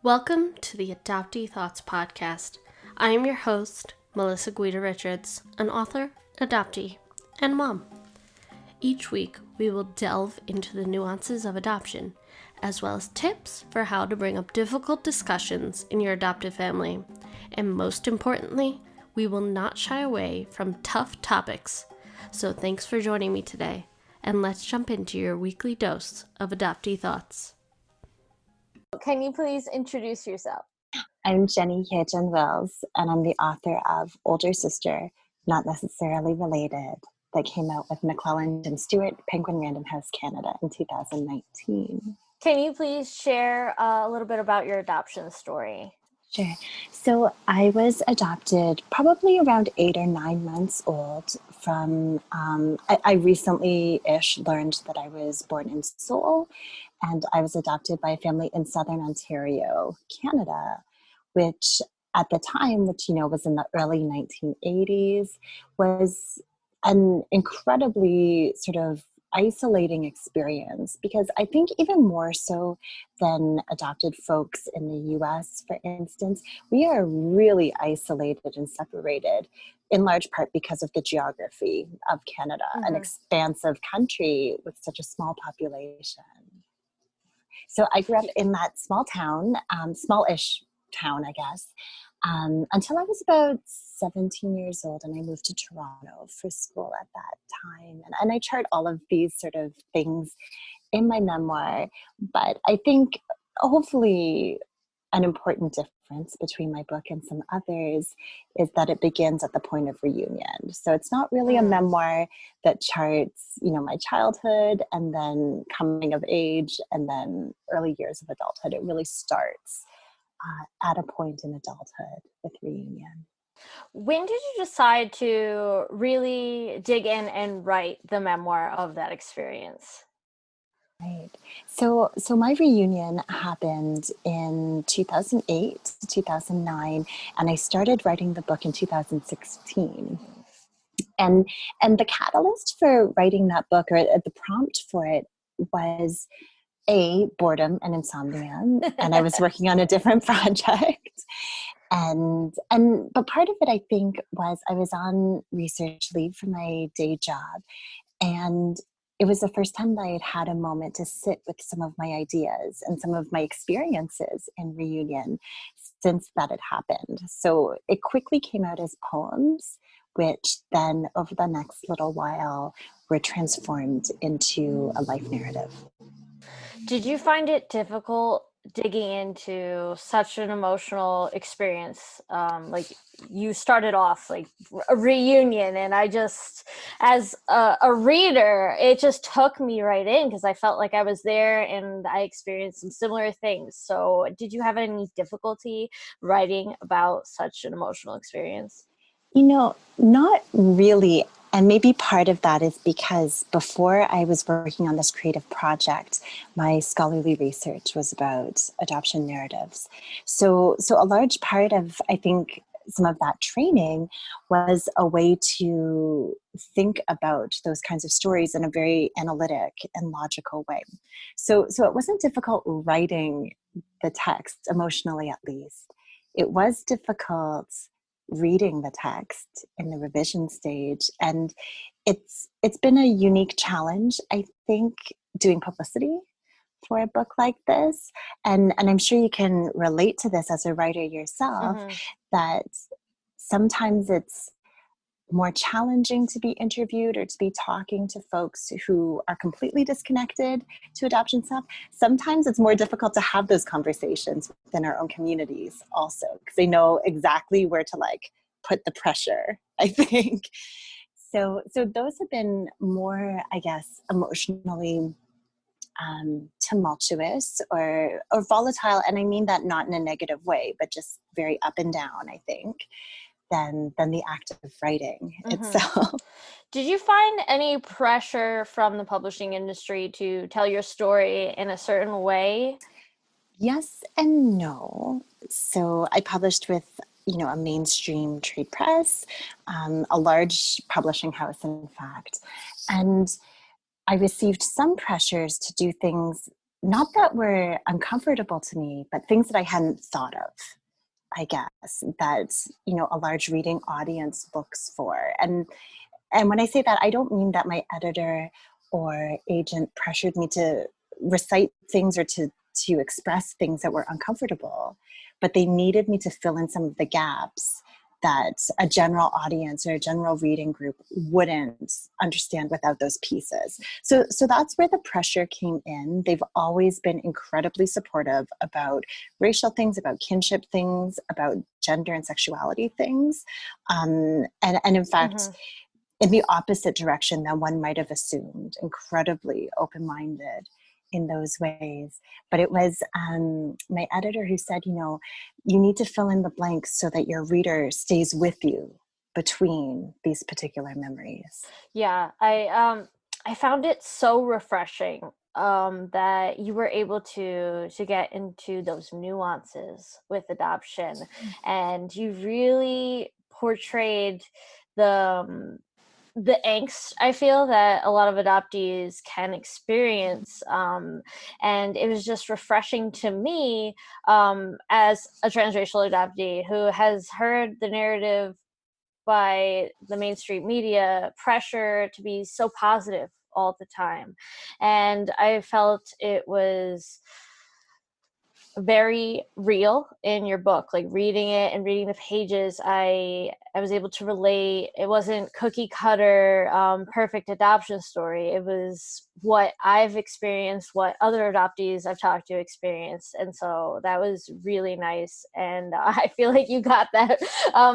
Welcome to the Adoptee Thoughts Podcast. I am your host, Melissa Guida-Richards, an author, adoptee, and mom. Each week, we will delve into the nuances of adoption, as well as tips for how to bring up difficult discussions in your adoptive family. And most importantly, we will not shy away from tough topics. So thanks for joining me today, and let's jump into your weekly dose of Adoptee Thoughts. Can you please introduce yourself? I'm Heijun Wills, and I'm the author of Older Sister, Not Necessarily Related, that came out with McClelland and Stewart, Penguin Random House Canada in 2019. Can you please share a little bit about your adoption story? Sure. So I was adopted probably around 8 or 9 months old from, I recently-ish learned that I was born in Seoul, and I was adopted by a family in Southern Ontario, Canada, which at the time, which, was in the early 1980s, was an incredibly sort of isolating experience, because I think even more so than adopted folks in the US, for instance, we are really isolated and separated in large part because of the geography of Canada, an expansive country with such a small population. So I grew up in that small town, smallish town, I guess, until I was about 17 years old, and I moved to Toronto for school at that time. And I chart all of these sort of things in my memoir, but I think hopefully an important difference between my book and some others is that it begins at the point of reunion. So it's not really a memoir that charts, my childhood and then coming of age and then early years of adulthood. It really starts at a point in adulthood with reunion. When did you decide to really dig in and write the memoir of that experience? Right. So my reunion happened in 2008, 2009, and I started writing the book in 2016. And the catalyst for writing that book, or the prompt for it, was boredom and insomnia, and I was working on a different project. But part of it, I think, was I was on research leave for my day job, and it was the first time that I had had a moment to sit with some of my ideas and some of my experiences in reunion since that had happened. So it quickly came out as poems, which then over the next little while were transformed into a life narrative. Did you find it difficult digging into such an emotional experience? Like you started off like a reunion, and I just, as a reader, it just took me right in because I felt like I was there and I experienced some similar things. So did you have any difficulty writing about such an emotional experience? Not really. And maybe part of that is because before I was working on this creative project, my scholarly research was about adoption narratives. So a large part of, I think, some of that training was a way to think about those kinds of stories in a very analytic and logical way. So it wasn't difficult writing the text, emotionally at least. It was difficult reading the text in the revision stage, and it's been a unique challenge, I think, doing publicity for a book like this, and I'm sure you can relate to this as a writer yourself, that sometimes it's more challenging to be interviewed or to be talking to folks who are completely disconnected to adoption stuff. Sometimes it's more difficult to have those conversations within our own communities also, because they know exactly where to put the pressure, I think. So those have been more, I guess, emotionally tumultuous or volatile. And I mean that not in a negative way, but just very up and down, I think, than the act of writing itself. Did you find any pressure from the publishing industry to tell your story in a certain way? Yes and no. So I published with, a mainstream trade press, a large publishing house, in fact. And I received some pressures to do things not that were uncomfortable to me, but things that I hadn't thought of, I guess, that, you know, a large reading audience looks for. And when I say that, I don't mean that my editor or agent pressured me to recite things or to express things that were uncomfortable, but they needed me to fill in some of the gaps that a general audience or a general reading group wouldn't understand without those pieces. So that's where the pressure came in. They've always been incredibly supportive about racial things, about kinship things, about gender and sexuality things. And in fact, in the opposite direction than one might have assumed, incredibly open-minded in those ways. But it was my editor who said, you know, you need to fill in the blanks so that your reader stays with you between these particular memories. Yeah, I found it so refreshing that you were able to get into those nuances with adoption, and you really portrayed the angst I feel that a lot of adoptees can experience. And it was just refreshing to me as a transracial adoptee who has heard the narrative by the mainstream media pressure to be so positive all the time. And I felt it was very real in your book, like reading it and reading the pages. I was able to relate. It wasn't cookie cutter, perfect adoption story. It was what I've experienced, what other adoptees I've talked to experienced. And so that was really nice. And I feel like you got that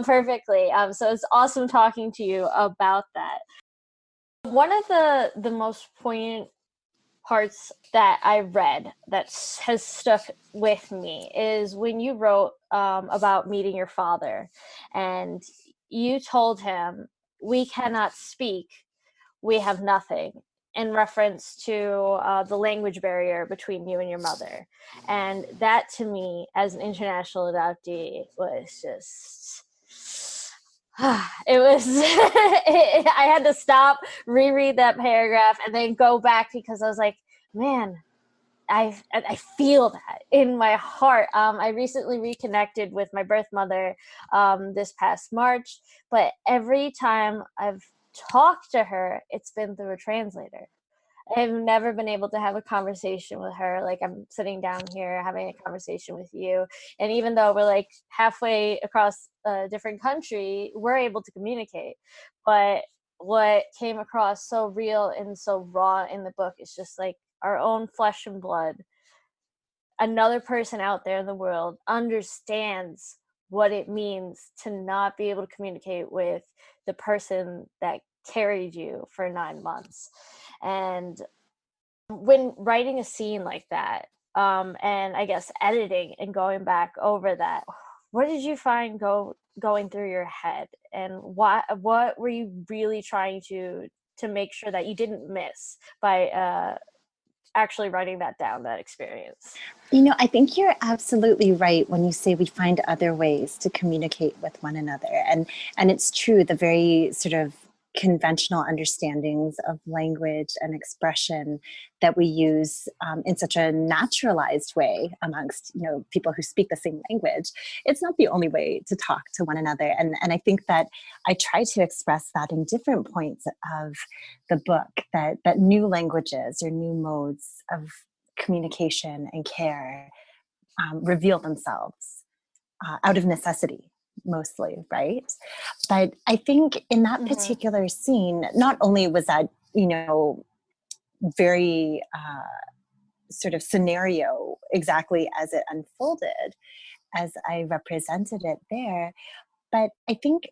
perfectly. So it's awesome talking to you about that. One of the most poignant parts that I read that has stuck with me is when you wrote about meeting your father, and you told him, "We cannot speak, we have nothing," in reference to the language barrier between you and your mother. And that to me, as an international adoptee, was just... it was I had to stop, reread that paragraph, and then go back, because I was like, man, I feel that in my heart. I recently reconnected with my birth mother this past March, but every time I've talked to her, it's been through a translator. I've never been able to have a conversation with her like I'm sitting down here having a conversation with you. And even though we're like halfway across a different country, we're able to communicate. But what came across so real and so raw in the book is just like our own flesh and blood. Another person out there in the world understands what it means to not be able to communicate with the person that carried you for 9 months. And when writing a scene like that, and I guess editing and going back over that, what did you find going through your head, and what were you really trying to make sure that you didn't miss by actually writing that down, that experience? You know, I think you're absolutely right when you say we find other ways to communicate with one another. And it's true, the very sort of conventional understandings of language and expression that we use in such a naturalized way amongst, you know, people who speak the same language. It's not the only way to talk to one another. And I think that I try to express that in different points of the book, that new languages or new modes of communication and care reveal themselves out of necessity, mostly, right? But I think in that particular scene, not only was that, you know, very sort of scenario exactly as it unfolded, as I represented it there, but I think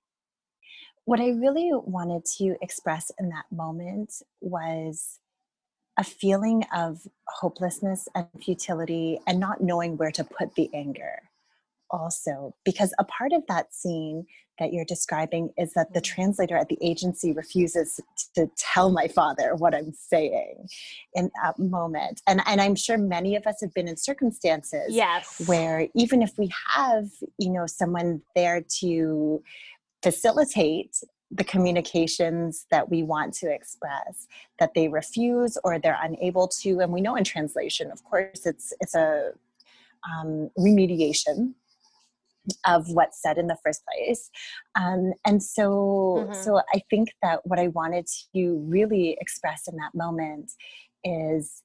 what I really wanted to express in that moment was a feeling of hopelessness and futility and not knowing where to put the anger also, because a part of that scene that you're describing is that the translator at the agency refuses to tell my father what I'm saying in that moment. And I'm sure many of us have been in circumstances where even if we have, you know, someone there to facilitate the communications that we want to express, that they refuse or they're unable to. And we know in translation, of course, it's a remediation of what's said in the first place. And so I think that what I wanted to really express in that moment is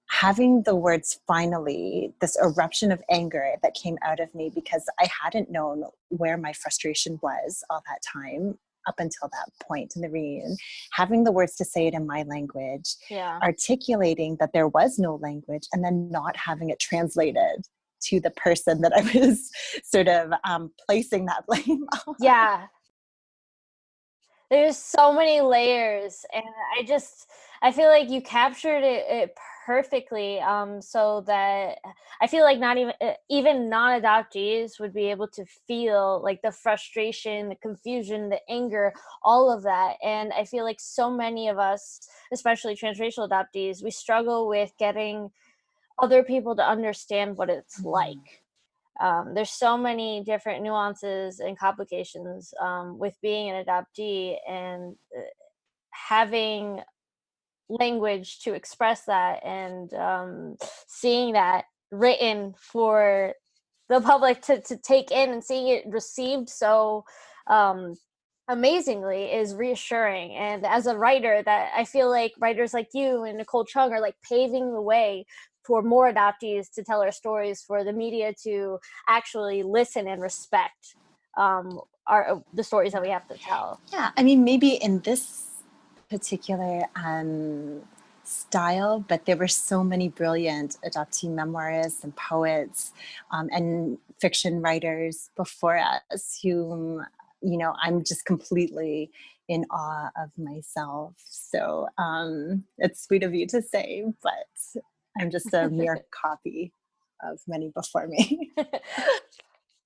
having the words finally, this eruption of anger that came out of me because I hadn't known where my frustration was all that time up until that point in the reunion, having the words to say it in my language, articulating that there was no language, and then not having it translated to the person that I was sort of placing that blame on. Yeah. There's so many layers, and I feel like you captured it perfectly, so that I feel like not even non-adoptees would be able to feel like the frustration, the confusion, the anger, all of that. And I feel like so many of us, especially transracial adoptees, we struggle with getting other people to understand what it's like. There's so many different nuances and complications with being an adoptee, and having language to express that, and seeing that written for the public to take in, and seeing it received so amazingly is reassuring. And as a writer, that I feel like writers like you and Nicole Chung are like paving the way for more adoptees to tell our stories, for the media to actually listen and respect the stories that we have to tell. Yeah, I mean, maybe in this particular style, but there were so many brilliant adoptee memoirists and poets and fiction writers before us whom, you know, I'm just completely in awe of myself. So it's sweet of you to say, but I'm just a mere copy of many before me.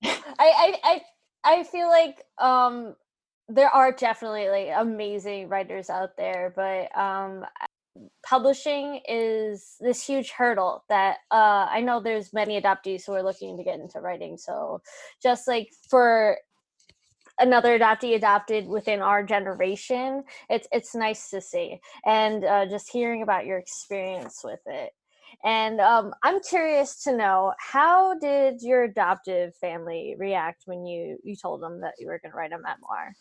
I feel like there are definitely like amazing writers out there, but publishing is this huge hurdle that I know there's many adoptees who are looking to get into writing. So just like for another adoptee adopted within our generation, it's nice to see, and just hearing about your experience with it. And I'm curious to know, how did your adoptive family react when you told them that you were going to write a memoir?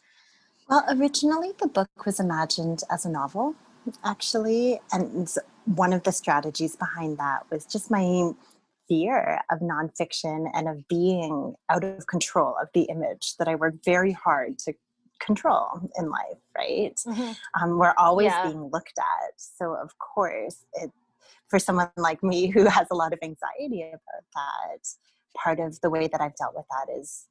Well, originally the book was imagined as a novel, actually, and one of the strategies behind that was just my fear of nonfiction and of being out of control of the image that I worked very hard to control in life, right? We're always being looked at. So of course, for someone like me who has a lot of anxiety about that, part of the way that I've dealt with that is,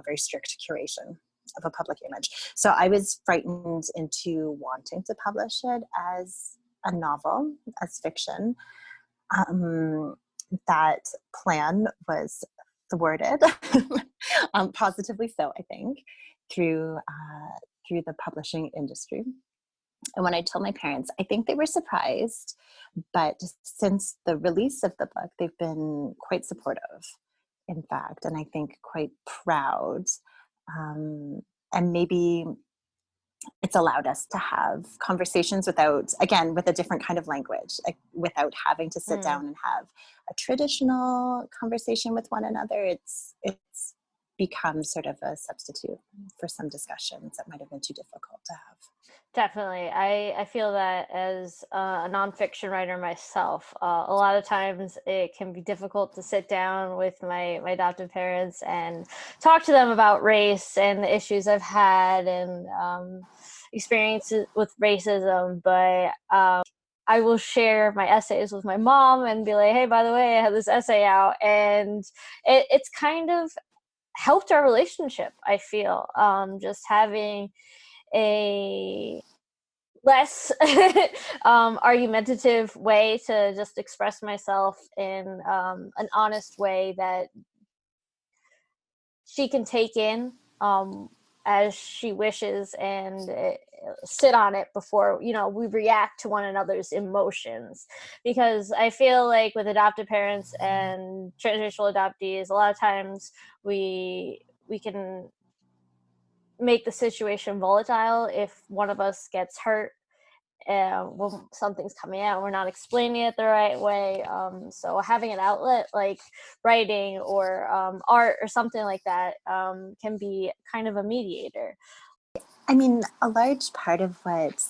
very strict curation of a public image. So I was frightened into wanting to publish it as a novel, as fiction. That plan was thwarted, positively so, I think, through the publishing industry. And when I told my parents, I think they were surprised, but since the release of the book, they've been quite supportive, in fact, and I think quite proud. And maybe it's allowed us to have conversations with a different kind of language, without having to sit down and have a traditional conversation with one another. It's become sort of a substitute for some discussions that might have been too difficult to have. Definitely. I feel that as a nonfiction writer myself, a lot of times it can be difficult to sit down with my adoptive parents and talk to them about race and the issues I've had and experiences with racism. But I will share my essays with my mom and be like, hey, by the way, I have this essay out. And it's kind of helped our relationship, I feel, just having a less argumentative way to just express myself in an honest way that she can take in as she wishes, and sit on it before we react to one another's emotions. Because I feel like with adoptive parents and transracial adoptees, a lot of times we can make the situation volatile if one of us gets hurt when something's coming out, we're not explaining it the right way. So having an outlet like writing or art or something like that can be kind of a mediator. I mean, a large part of what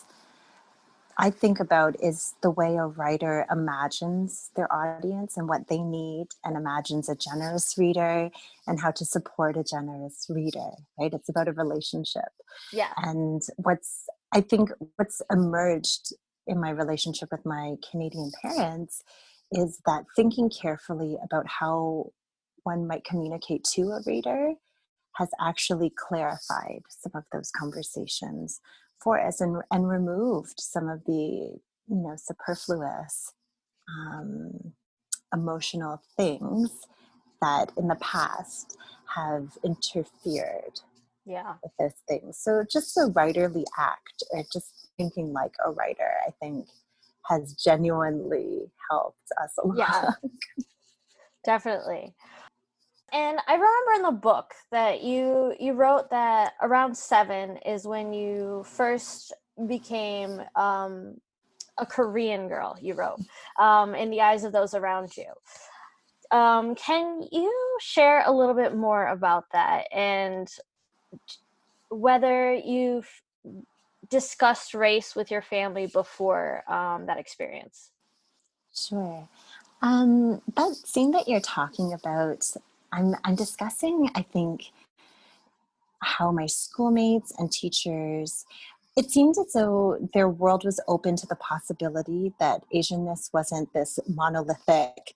I think about is the way a writer imagines their audience and what they need, and imagines a generous reader and how to support a generous reader, right? It's about a relationship. Yeah. And I think what's emerged in my relationship with my Canadian parents is that thinking carefully about how one might communicate to a reader has actually clarified some of those conversations for us, and removed some of the superfluous emotional things that in the past have interfered with those things. So just the writerly act, or just thinking like a writer, I think has genuinely helped us a lot. Yeah, definitely. And I remember in the book that you wrote that around 7 is when you first became a Korean girl, you wrote, in the eyes of those around you. Can you share a little bit more about that, and whether you've discussed race with your family before that experience? Sure. That scene that you're talking about, I'm discussing, I think, how my schoolmates and teachers, it seemed as though their world was open to the possibility that Asianness wasn't this monolithic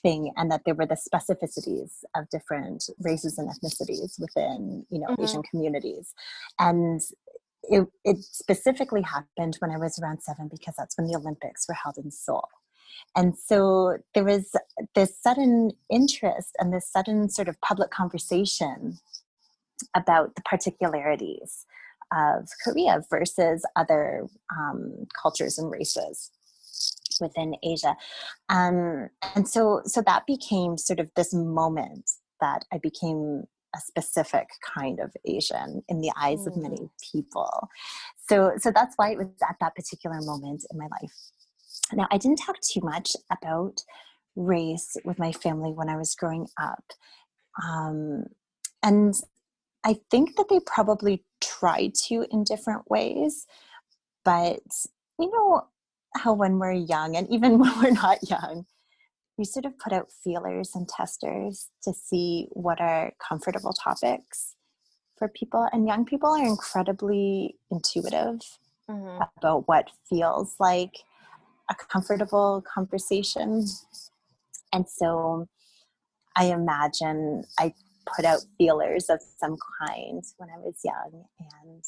thing, and that there were the specificities of different races and ethnicities within, Asian communities. And it specifically happened when I was around 7, because that's when the Olympics were held in Seoul. And so there was this sudden interest and this sudden sort of public conversation about the particularities of Korea versus other cultures and races within Asia. And so that became sort of this moment that I became a specific kind of Asian in the eyes of many people. So that's why it was at that particular moment in my life. Now, I didn't talk too much about race with my family when I was growing up. And I think that they probably tried to in different ways. But you know how when we're young, and even when we're not young, we sort of put out feelers and testers to see what are comfortable topics for people. And young people are incredibly intuitive about what feels like a comfortable conversation. And so I imagine I put out feelers of some kind when I was young, and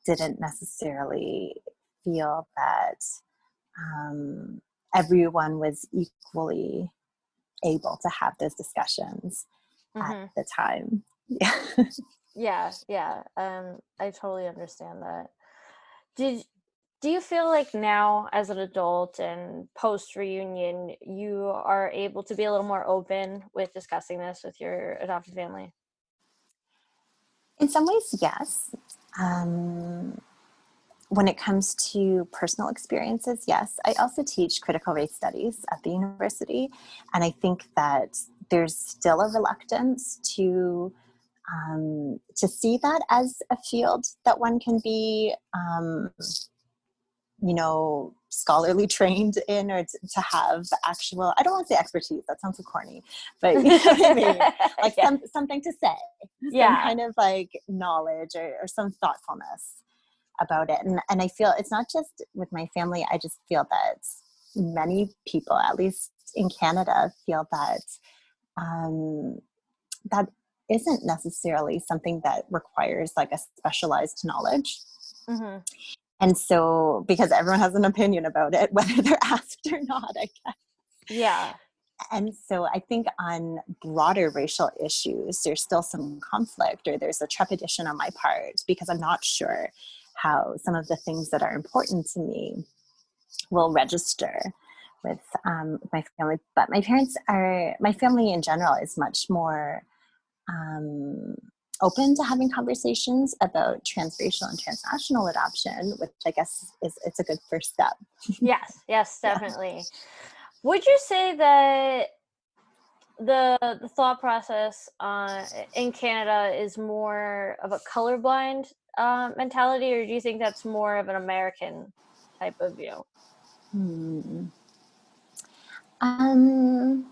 didn't necessarily feel that everyone was equally able to have those discussions at the time. Yeah. I totally understand that. Do you feel like now, as an adult and post reunion, you are able to be a little more open with discussing this with your adopted family? In some ways, yes. When it comes to personal experiences, yes. I also teach critical race studies at the university, and I think that there's still a reluctance to see that as a field that one can be, scholarly trained in, or to have actual, I don't want to say expertise, that sounds so corny, but you know what I mean? Like something to say, some kind of like knowledge or some thoughtfulness about it. And I feel it's not just with my family. I just feel that many people, at least in Canada, feel that that isn't necessarily something that requires like a specialized knowledge. And so, because everyone has an opinion about it, whether they're asked or not, I guess. Yeah. And so I think on broader racial issues, there's still some conflict, or there's a trepidation on my part, because I'm not sure how some of the things that are important to me will register with my family. But my family in general is much more open to having conversations about transracial and transnational adoption, which I guess it's a good first step. Yes, definitely. Yeah. Would you say that the thought process in Canada is more of a colorblind mentality, or do you think that's more of an American type of view? I'm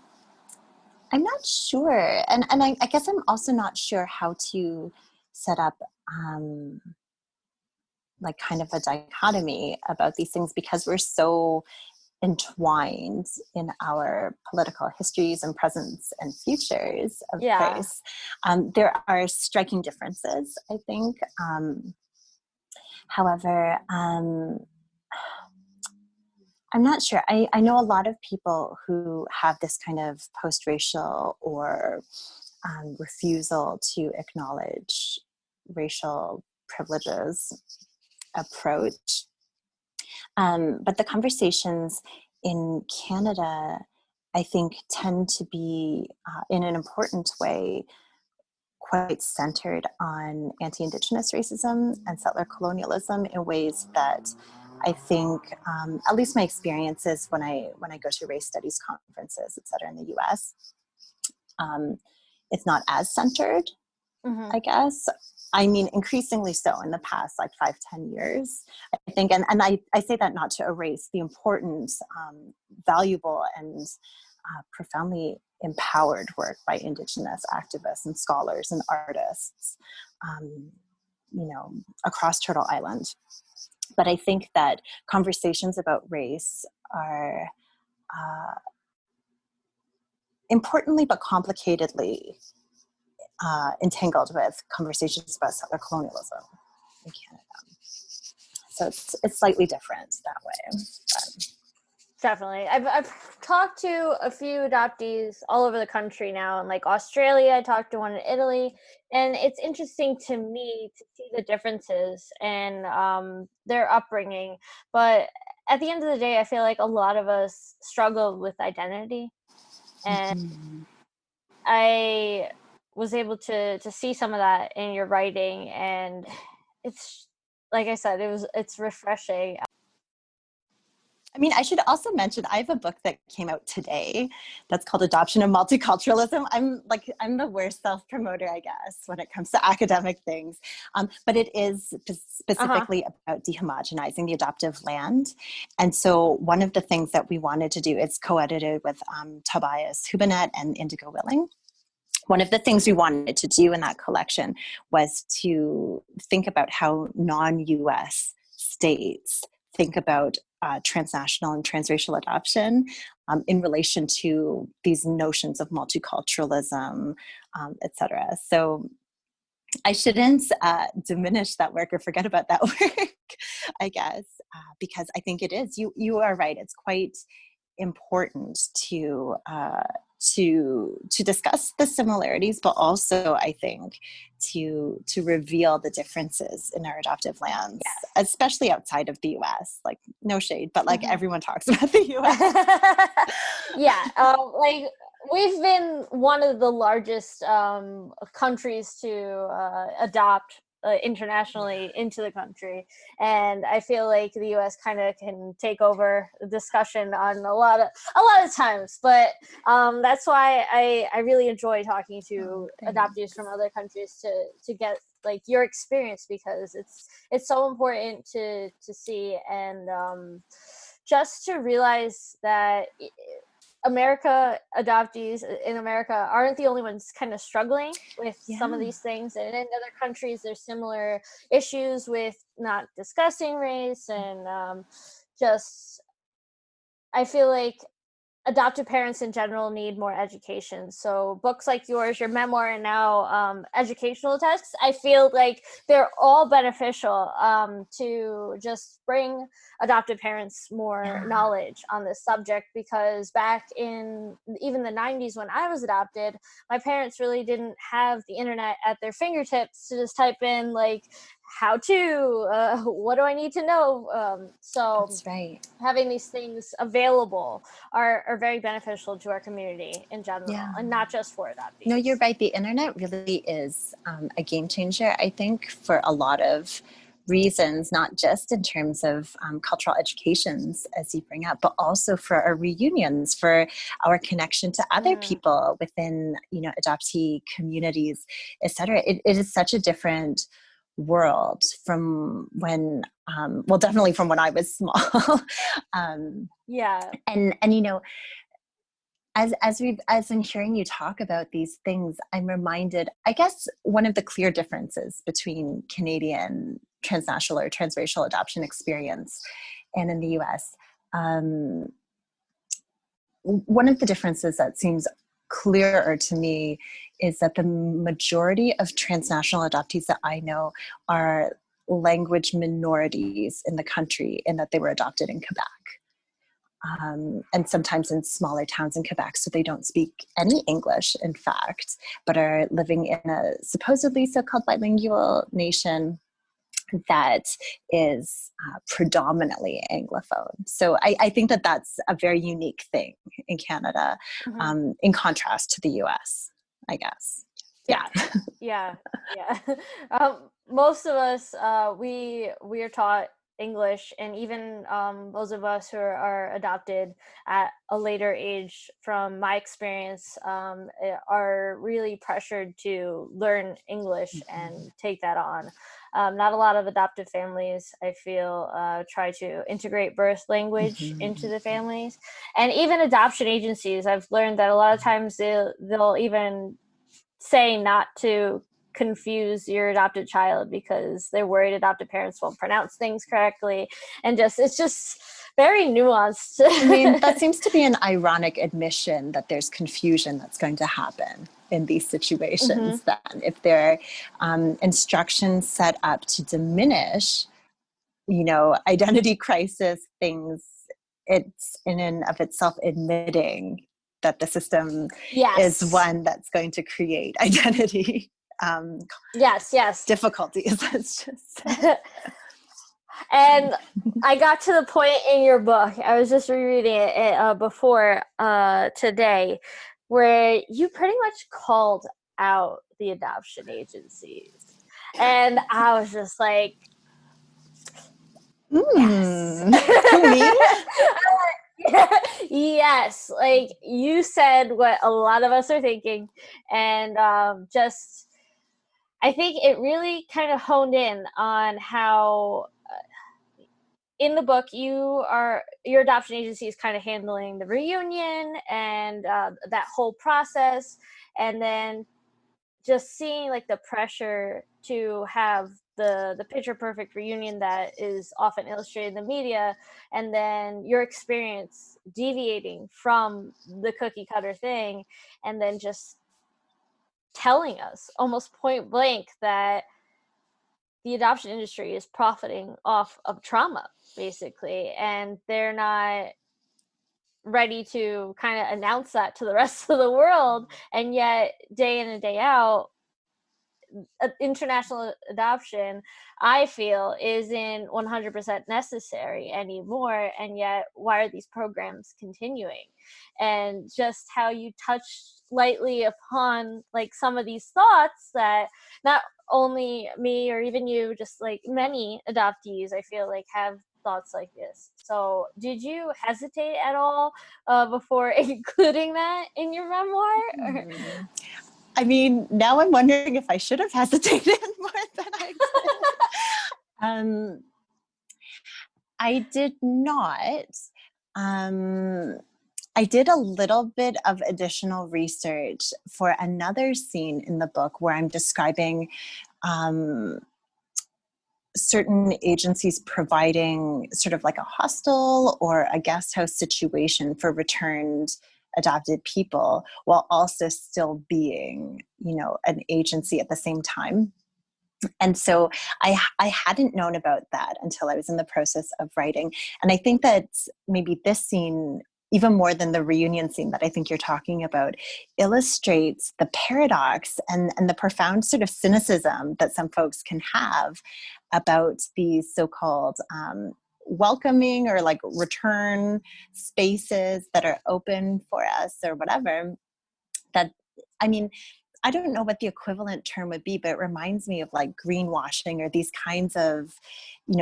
not sure. And I guess I'm also not sure how to set up like kind of a dichotomy about these things, because we're so entwined in our political histories and presents and futures of race. There are striking differences, I think. However, I'm not sure. I know a lot of people who have this kind of post-racial or refusal to acknowledge racial privileges approach. But the conversations in Canada, I think, tend to be, in an important way, quite centered on anti-Indigenous racism and settler colonialism in ways that I think, at least my experiences when I go to race studies conferences, et cetera, in the US, it's not as centered, I guess. I mean, increasingly so in the past, like 5-10 years, I think. And I say that not to erase the important, valuable, and profoundly empowered work by Indigenous activists and scholars and artists, across Turtle Island. But I think that conversations about race are importantly but complicatedly entangled with conversations about settler colonialism in Canada. So it's slightly different that way. But. Definitely. I've talked to a few adoptees all over the country now, and like Australia, I talked to one in Italy, and it's interesting to me to see the differences in their upbringing. But at the end of the day, I feel like a lot of us struggle with identity, and I was able to see some of that in your writing, and it's, like I said, it's refreshing. I mean, I should also mention, I have a book that came out today that's called Adoption and Multiculturalism. I'm the worst self-promoter, I guess, when it comes to academic things. But it is specifically about dehomogenizing the adoptive land. And so one of the things that we wanted to do, it's co-edited with Tobias Hubinet and Indigo Willing. One of the things we wanted to do in that collection was to think about how non-US states think about transnational and transracial adoption in relation to these notions of multiculturalism, et cetera. So I shouldn't diminish that work or forget about that work, I guess, because I think it is. You are right. It's quite important to discuss the similarities, but also I think to reveal the differences in our adoptive lands, especially outside of the U.S. Like, no shade, but like everyone talks about the U.S. Like we've been one of the largest countries to adopt internationally into the country, and I feel like the US kind of can take over the discussion on a lot of times, but that's why I really enjoy talking to adoptees from other countries to get like your experience, because it's so important to see, and just to realize that adoptees in America aren't the only ones kind of struggling with some of these things, and in other countries there's similar issues with not discussing race, and just I feel like adoptive parents in general need more education. So books like yours, your memoir, and now educational texts, I feel like they're all beneficial to just bring adoptive parents more knowledge on this subject, because back in even the 90s when I was adopted, my parents really didn't have the internet at their fingertips to just type in like how to, what do I need to know? So That's right. having these things available are very beneficial to our community in general, Yeah. and not just for adoptees. No, you're right. The internet really is a game changer, I think, for a lot of reasons, not just in terms of cultural educations, as you bring up, but also for our reunions, for our connection to other people within, adoptee communities, et cetera. It is such a different world from when, definitely from when I was small. Yeah. And as I'm hearing you talk about these things, I'm reminded, I guess, one of the clear differences between Canadian transnational or transracial adoption experience and in the US. One of the differences that seems clearer to me is that the majority of transnational adoptees that I know are language minorities in the country, in that they were adopted in Quebec. And sometimes in smaller towns in Quebec, so they don't speak any English, in fact, but are living in a supposedly so-called bilingual nation that is predominantly Anglophone. So I think that that's a very unique thing in Canada, in contrast to the US, I guess. Yeah. Most of us, we are taught English, and even those of us who are adopted at a later age, from my experience, are really pressured to learn English and take that on. Not a lot of adoptive families, I feel, try to integrate birth language into the families. And even adoption agencies, I've learned that a lot of times they'll even say not to confuse your adopted child because they're worried adopted parents won't pronounce things correctly, and it's just very nuanced. I mean, that seems to be an ironic admission that there's confusion that's going to happen in these situations. Then if there are instructions set up to diminish, identity crisis things, it's in and of itself admitting that the system is one that's going to create identity difficulties. Let's just say. And I got to the point in your book, I was just rereading it before today, where you pretty much called out the adoption agencies, and I was just like, yes. To me? Yes, like you said what a lot of us are thinking, and I think it really kind of honed in on how in the book your adoption agency is kind of handling the reunion and that whole process, and then just seeing like the pressure to have the picture perfect reunion that is often illustrated in the media, and then your experience deviating from the cookie cutter thing, and then just telling us almost point blank that the adoption industry is profiting off of trauma, basically, and they're not ready to kind of announce that to the rest of the world. And yet, day in and day out, international adoption, I feel, isn't 100% necessary anymore. And yet, why are these programs continuing? And just how you touched lightly upon like some of these thoughts that not only me or even you, just like many adoptees, I feel like have thoughts like this. So did you hesitate at all before including that in your memoir? I mean, now I'm wondering if I should have hesitated more than I did. I did not. I did a little bit of additional research for another scene in the book where I'm describing certain agencies providing sort of like a hostel or a guest house situation for returned adopted people, while also still being, an agency at the same time. And so I hadn't known about that until I was in the process of writing. And I think that maybe this scene even more than the reunion scene that I think you're talking about, illustrates the paradox and the profound sort of cynicism that some folks can have about these so-called welcoming or like return spaces that are open for us or whatever. That, I mean, I don't know what the equivalent term would be, but it reminds me of like greenwashing or these kinds of,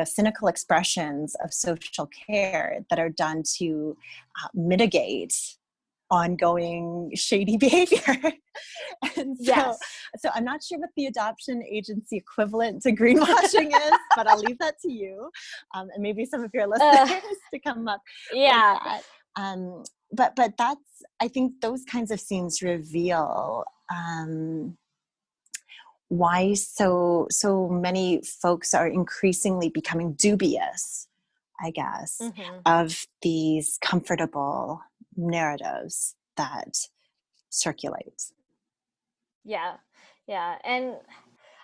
cynical expressions of social care that are done to mitigate ongoing shady behavior. And Yes. so I'm not sure what the adoption agency equivalent to greenwashing is, but I'll leave that to you, and maybe some of your listeners to come up Yeah. with that. But that's, I think those kinds of scenes reveal why so many folks are increasingly becoming dubious, I guess, of these comfortable narratives that circulate. Yeah. And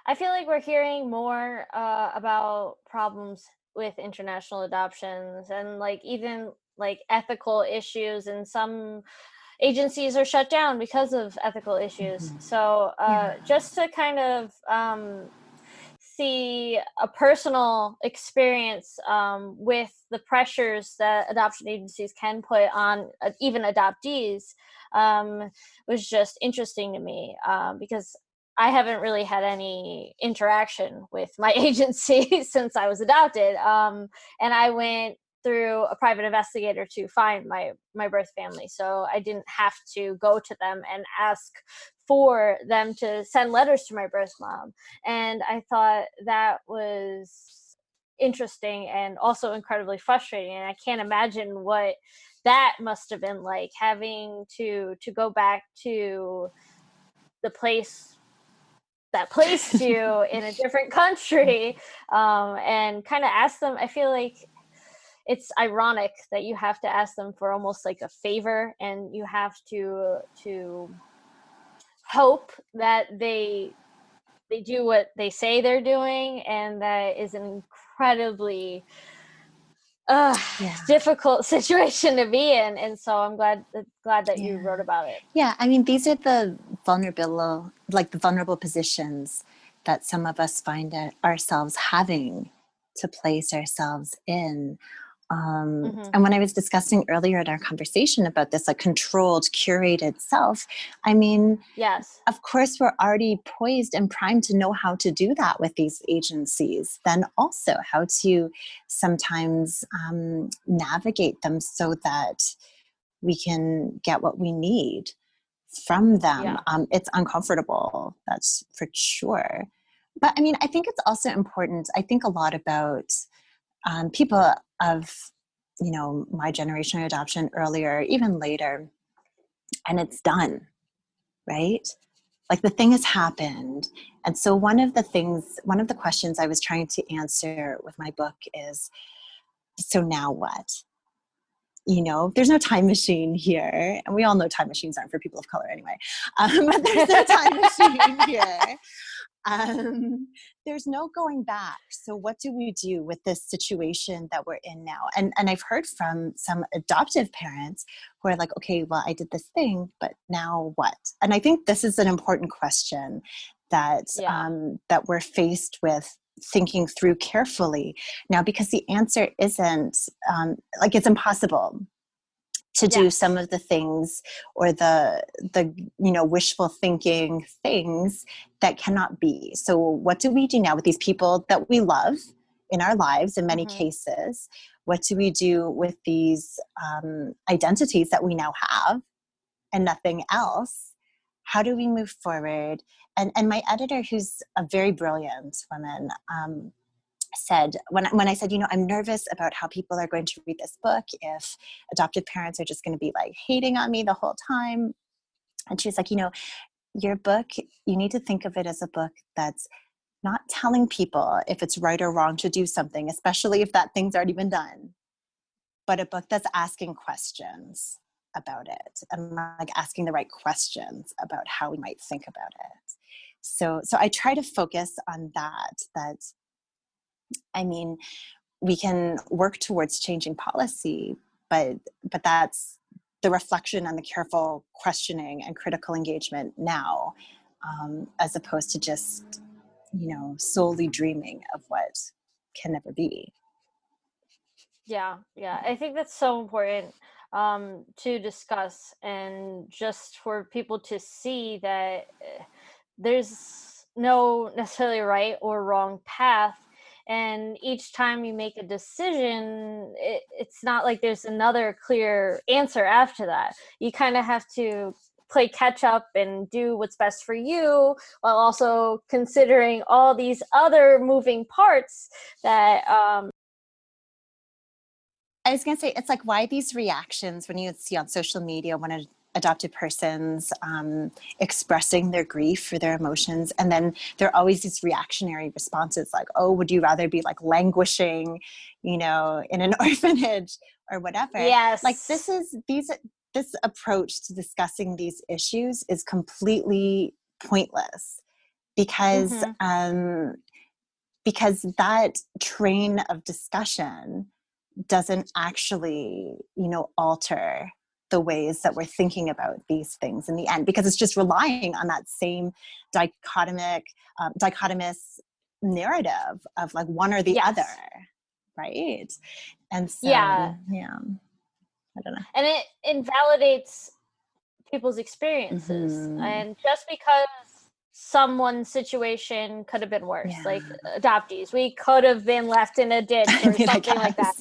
I feel like we're hearing more about problems with international adoptions and like even like ethical issues, and some agencies are shut down because of ethical issues. So just to kind of see a personal experience with the pressures that adoption agencies can put on even adoptees was just interesting to me, because I haven't really had any interaction with my agency since I was adopted. And I went through a private investigator to find my birth family. So I didn't have to go to them and ask for them to send letters to my birth mom. And I thought that was interesting and also incredibly frustrating. And I can't imagine what that must have been like, having to go back to the place that placed you in a different country, and kind of ask them. I feel like it's ironic that you have to ask them for almost like a favor, and you have to hope that they do what they say they're doing, and that is an incredibly difficult situation to be in. And so I'm glad that you wrote about it. Yeah, I mean, these are the vulnerable positions that some of us find ourselves having to place ourselves in. And when I was discussing earlier in our conversation about this, like controlled, curated self, I mean, yes, of course, we're already poised and primed to know how to do that with these agencies, then also how to sometimes navigate them so that we can get what we need from them. Yeah. It's uncomfortable, that's for sure. But I mean, I think it's also important. I think a lot about people of, my generation of adoption earlier, even later, and it's done, right? Like the thing has happened. And so one of the questions I was trying to answer with my book is, so now what? There's no time machine here. And we all know time machines aren't for people of color anyway. But there's no time machine here. There's no going back. So what do we do with this situation that we're in now? And I've heard from some adoptive parents who are like, okay, well, I did this thing, but now what? And I think this is an important question that that we're faced with thinking through carefully now, because the answer isn't it's impossible to do some of the things or the wishful thinking things that cannot be. So what do we do now with these people that we love in our lives in many cases? What do we do with these identities that we now have and nothing else? How do we move forward? And my editor, who's a very brilliant woman, said, when I said, I'm nervous about how people are going to read this book, if adoptive parents are just going to be like hating on me the whole time. And she was like, your book, you need to think of it as a book that's not telling people if it's right or wrong to do something, especially if that thing's already been done, but a book that's asking questions about it and like asking the right questions about how we might think about it. So I try to focus on that, I mean, we can work towards changing policy, but that's the reflection and the careful questioning and critical engagement now, as opposed to just, solely dreaming of what can never be. Yeah, I think that's so important to discuss, and just for people to see that there's no necessarily right or wrong path. And each time you make a decision, it's not like there's another clear answer after that. You kind of have to play catch up and do what's best for you, while also considering all these other moving parts that I was going to say, it's like, why these reactions when you see on social media when an adopted person's expressing their grief or their emotions, and then there are always these reactionary responses like, oh, would you rather be like languishing, in an orphanage or whatever? Yes. Like this approach to discussing these issues is completely pointless, because because that train of discussion doesn't actually, alter the ways that we're thinking about these things in the end, because it's just relying on that same dichotomous narrative of like one or the other, right? And so, yeah, I don't know. And it invalidates people's experiences. And just because someone's situation could have been worse, like adoptees, we could have been left in a ditch or something like that.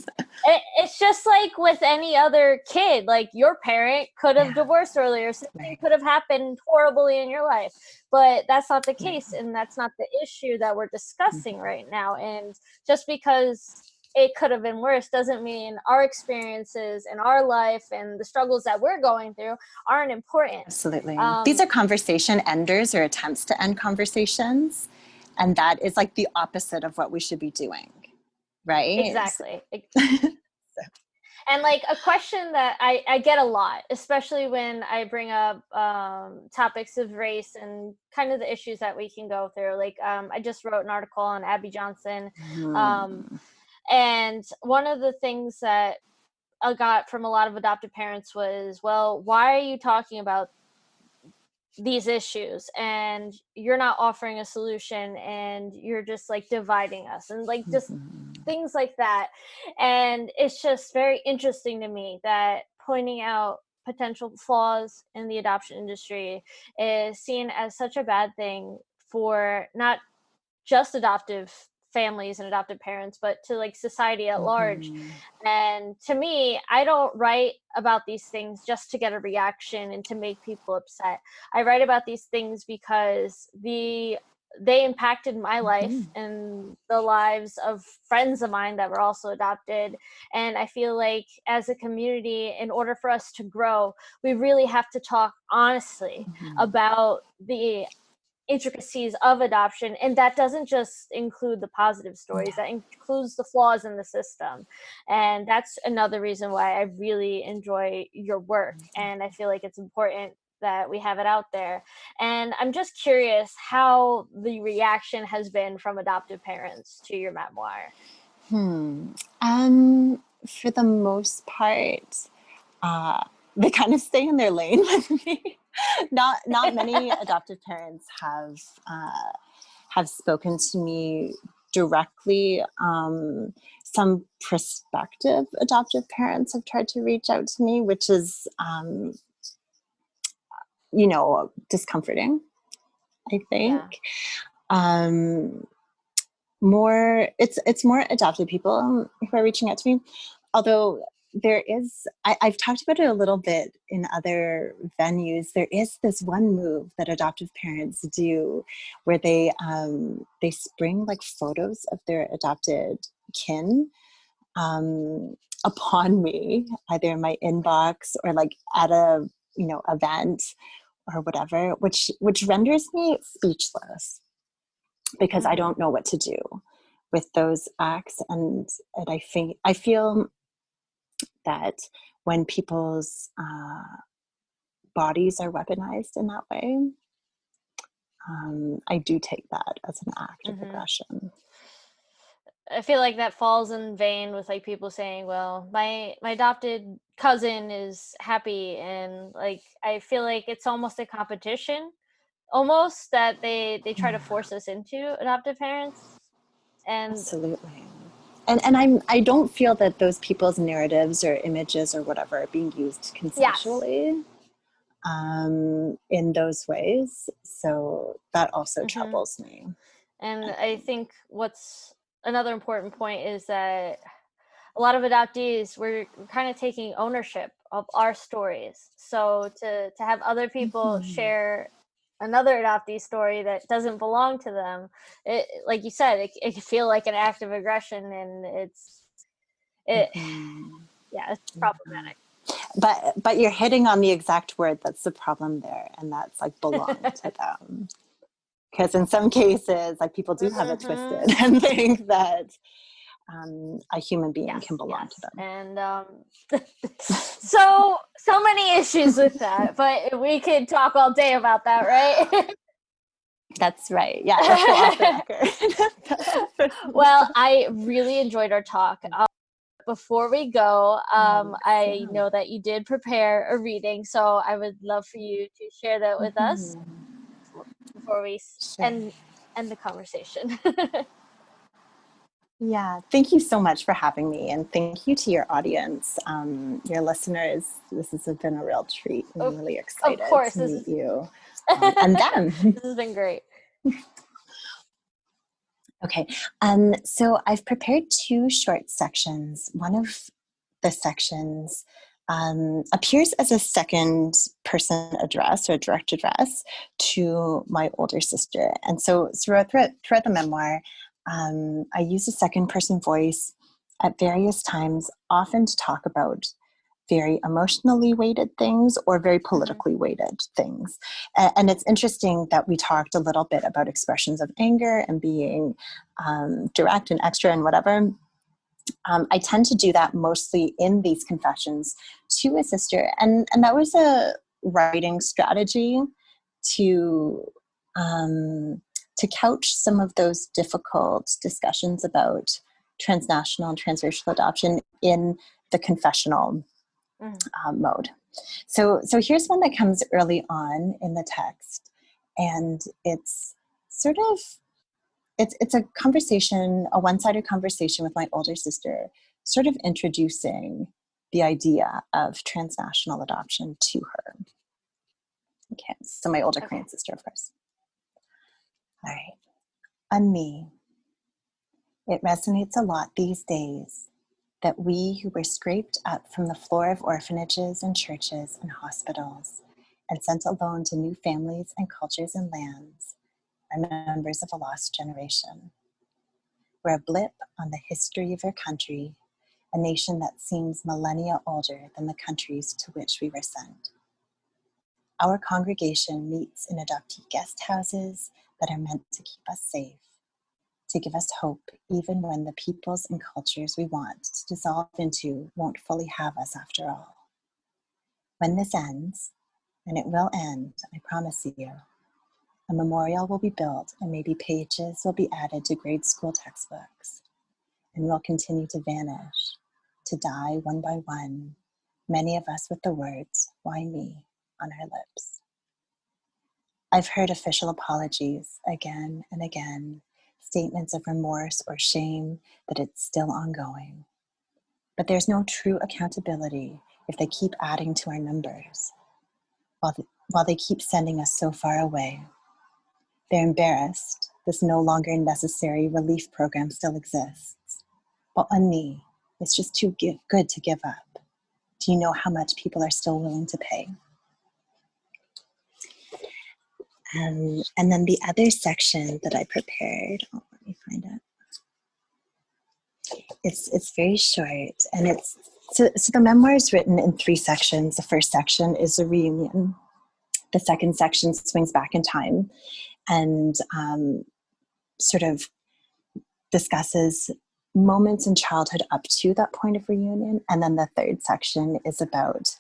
It's just like with any other kid, like your parent could have divorced earlier, something could have happened horribly in your life, but that's not the case, and that's not the issue that we're discussing right now. And just because it could have been worse doesn't mean our experiences and our life and the struggles that we're going through aren't important. Absolutely. These are conversation enders or attempts to end conversations. And that is like the opposite of what we should be doing. Right? Exactly. And like a question that I get a lot, especially when I bring up topics of race and kind of the issues that we can go through. Like I just wrote an article on Abby Johnson. And one of the things that I got from a lot of adoptive parents was, well, why are you talking about these issues and you're not offering a solution, and you're just like dividing us, and like just things like that. And it's just very interesting to me that pointing out potential flaws in the adoption industry is seen as such a bad thing for not just adoptive families and adoptive parents, but to like society at large. And to me, I don't write about these things just to get a reaction and to make people upset. I write about these things because they impacted my life and the lives of friends of mine that were also adopted. And I feel like as a community, in order for us to grow, we really have to talk honestly about the intricacies of adoption, and that doesn't just include the positive stories, that includes the flaws in the system. And that's another reason why I really enjoy your work, and I feel like it's important that we have it out there. And I'm just curious how the reaction has been from adoptive parents to your memoir. For the most part, they kind of stay in their lane with me. Not many adoptive parents have spoken to me directly. Some prospective adoptive parents have tried to reach out to me, which is, discomforting, I think. It's more adopted people who are reaching out to me, although there is, I've talked about it a little bit in other venues. There is this one move that adoptive parents do where they spring like photos of their adopted kin upon me, either in my inbox or like at a event or whatever, which renders me speechless, because I don't know what to do with those acts. And I feel that when people's bodies are weaponized in that way, I do take that as an act of aggression. I feel like that falls in vein with like people saying, well, my adopted cousin is happy, and like I feel like it's almost a competition almost that they try to force us into adoptive parents. And Absolutely. And I don't feel that those people's narratives or images or whatever are being used consensually in those ways. So that also troubles me. And I think what's another important point is that a lot of adoptees, we're kind of taking ownership of our stories. So to have other people share another adoptee story that doesn't belong to them, it, like you said, it can feel like an act of aggression, and it's problematic. But you're hitting on the exact word that's the problem there, and that's like belong to them. Because in some cases, like people do have it twisted and think that a human being can belong to them. And so many issues with that, but we could talk all day about that, right? That's right. Yeah, let's go off the record. Well, I really enjoyed our talk. Before we go, I know that you did prepare a reading, so I would love for you to share that with us before we end the conversation. Yeah, thank you so much for having me, and thank you to your audience, your listeners. This has been a real treat. I'm really excited to meet you and them. This has been great. Okay, so I've prepared 2 short sections. One of the sections appears as a second person address or direct address to my older sister. And so throughout the memoir, I use a second person voice at various times, often to talk about very emotionally weighted things or very politically weighted things. And it's interesting that we talked a little bit about expressions of anger and being direct and extra and whatever. I tend to do that mostly in these confessions to a sister. And that was a writing strategy to couch some of those difficult discussions about transnational and transracial adoption in the confessional mode. So here's one that comes early on in the text, and it's sort of it's a conversation, a one-sided conversation with my older sister, sort of introducing the idea of transnational adoption to her. Okay, so my older Korean sister, of course. All right. On me, it resonates a lot these days that we who were scraped up from the floor of orphanages and churches and hospitals and sent alone to new families and cultures and lands are members of a lost generation. We're a blip on the history of our country, a nation that seems millennia older than the countries to which we were sent. Our congregation meets in adoptee guest houses that are meant to keep us safe, to give us hope even when the peoples and cultures we want to dissolve into won't fully have us after all. When this ends, and it will end, I promise you, a memorial will be built and maybe pages will be added to grade school textbooks, and we'll continue to vanish, to die one by one, many of us with the words, "Why me?" on our lips. I've heard official apologies again and again, statements of remorse or shame that it's still ongoing. But there's no true accountability if they keep adding to our numbers, while they keep sending us so far away. They're embarrassed this no longer necessary relief program still exists. But on me, it's just too good to give up. Do you know how much people are still willing to pay? And then the other section that I prepared, let me find it. It's very short, and it's so the memoir is written in 3 sections. The first section is a reunion. The second section swings back in time and sort of discusses moments in childhood up to that point of reunion. And then the third section is about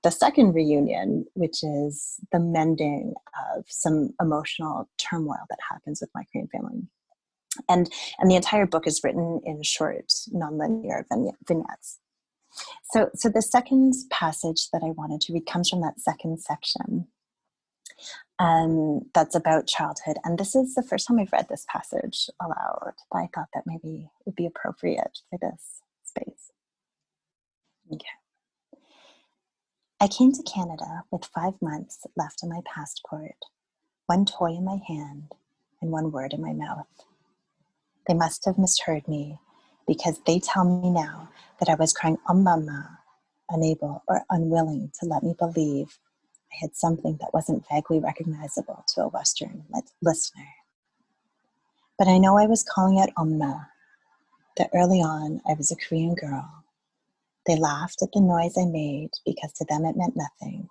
the second reunion, which is the mending of some emotional turmoil that happens with my Korean family. And the entire book is written in short, nonlinear vignettes. So the second passage that I wanted to read comes from that second section. That's about childhood. And this is the first time I've read this passage aloud, but I thought that maybe it would be appropriate for this space. Okay. I came to Canada with 5 months left on my passport, 1 toy in my hand and 1 word in my mouth. They must have misheard me, because they tell me now that I was crying mama, unable or unwilling to let me believe I had something that wasn't vaguely recognizable to a Western listener. But I know I was calling out Omma, that early on I was a Korean girl. They laughed at the noise I made because to them it meant nothing,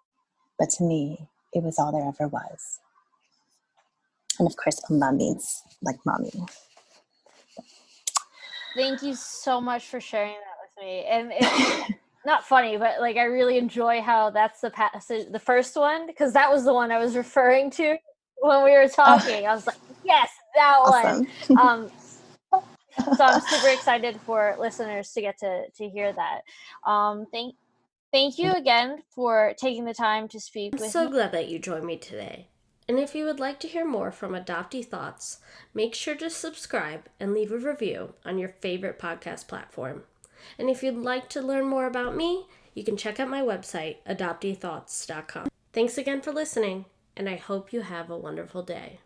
but to me, it was all there ever was. And of course, Omma means like mommy. Thank you so much for sharing that with me. And it's not funny, but like I really enjoy how that's the passage, the first one, because that was the one I was referring to when we were talking. I was like, yes, that Awesome. one. So I'm super excited for listeners to get to hear that. Thank you again for taking the time to speak with me. I'm so glad that you joined me today. And if you would like to hear more from Adoptee Thoughts, make sure to subscribe and leave a review on your favorite podcast platform. And if you'd like to learn more about me, you can check out my website, adopteethoughts.com. Thanks again for listening, and I hope you have a wonderful day.